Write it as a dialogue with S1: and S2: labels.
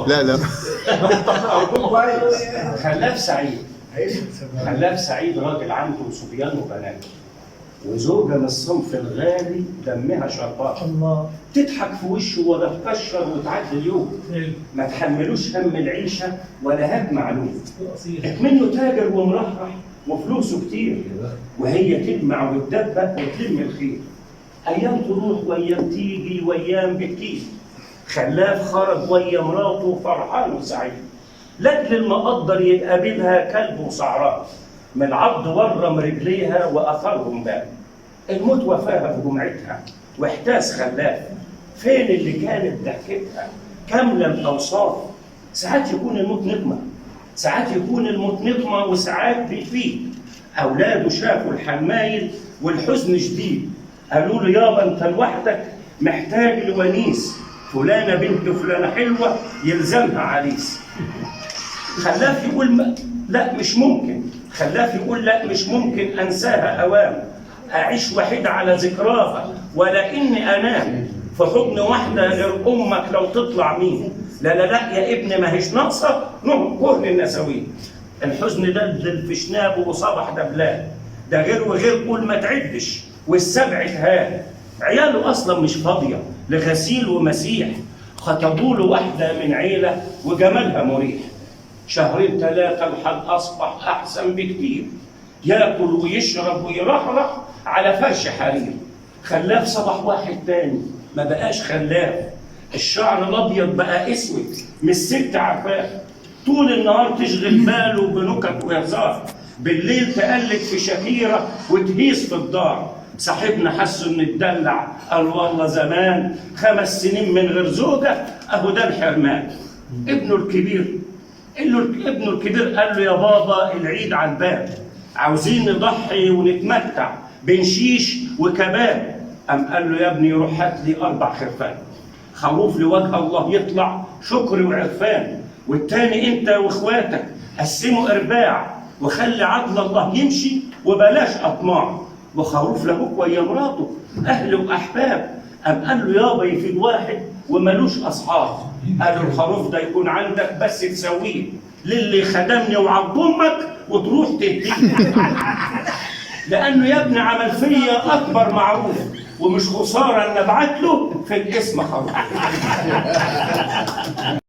S1: لا لا.
S2: خلاف سعيد. خلاف سعيد راجل عنده صبيان وبنات، وزوجة من الصنف الغالي دمها شربات،
S3: الله.
S2: تضحك في وشه ولا تكشر وتعدي اليوم، ما تحملوش هم العيشة ولا هم معلوم. منه تاجر ومرحرح وفلوسه كتير، وهي تجمع وتدبق وتلم الخير. أيام تروح وأيام تيجي وأيام بتكيد. خلاف خرج ويا مراته فرحان وسعيد، لاجل المقدر يقابلها كلب وسعران، من العض ورم رجليها واثرهم بان. الموت وفاها في جمعتها واحتاس خلاف، فين اللي كانت ضحكتها كامله الاوصاف. ساعات يكون الموت نقمه، ساعات يكون الموت نقمه، وساعات بيفيد. اولاده شافوا الحمايل والحزن شديد، قالوا له يابا انت لوحدك محتاج لونيس، فلانه بنت فلانه حلوه يلزمها عريس. خلاف يقول لا مش ممكن، خلاف يقول لا مش ممكن انساها اوام، اعيش وحيد على ذكراها ولا اني انام في حضن واحده غير امك لو تطلع مين. لا لا لا يا ابني ما هيش ناقصه نهم كهن النسوين. الحزن دلدل في شنابه وصبح دبلان، ده غير وغير قول ما تعدش والسبع تهان. عياله اصلا مش فاضيه لغسيل ومسيح، خطبوا له واحده من عيله وجمالها مريح. شهرين ثلاثة الحال أصبح أحسن بكتير، ياكل ويشرب ويرحرح على فرش حرير. خلاف صبح واحد تاني ما بقاش خلاف، الشعر الأبيض بقى أسود من الست عفاف. طول النهار تشغل باله بنكت وهزار، بالليل تقلد في شكيرة وتهيس في الدار. صاحبنا حسه إن اتدلع، قال والله زمان 5 سنين من غير زوجة أهو ده الحرمان. ابنه الكبير قال له يا بابا العيد على الباب، عاوزين نضحي ونتمتع بنشيش وكباب. قام قال له يا ابني روح هات لي 4 خرفان، خروف لوجه الله يطلع شكر وعرفان، والتاني انت واخواتك قسموا ارباع، وخلي عدل الله يمشي وبلاش اطماع. وخروف لابوك ويا مراته اهل واحباب. قام قال له يابا يفيد واحد ومالوش اصحاب. قال له الخروف ده يكون عندك بس تسويه للي خدمني وعض امك وتروح تهديه. لانه يا ابني عمل فيا اكبر معروف، ومش خساره ان ابعت له في الاسم خروف.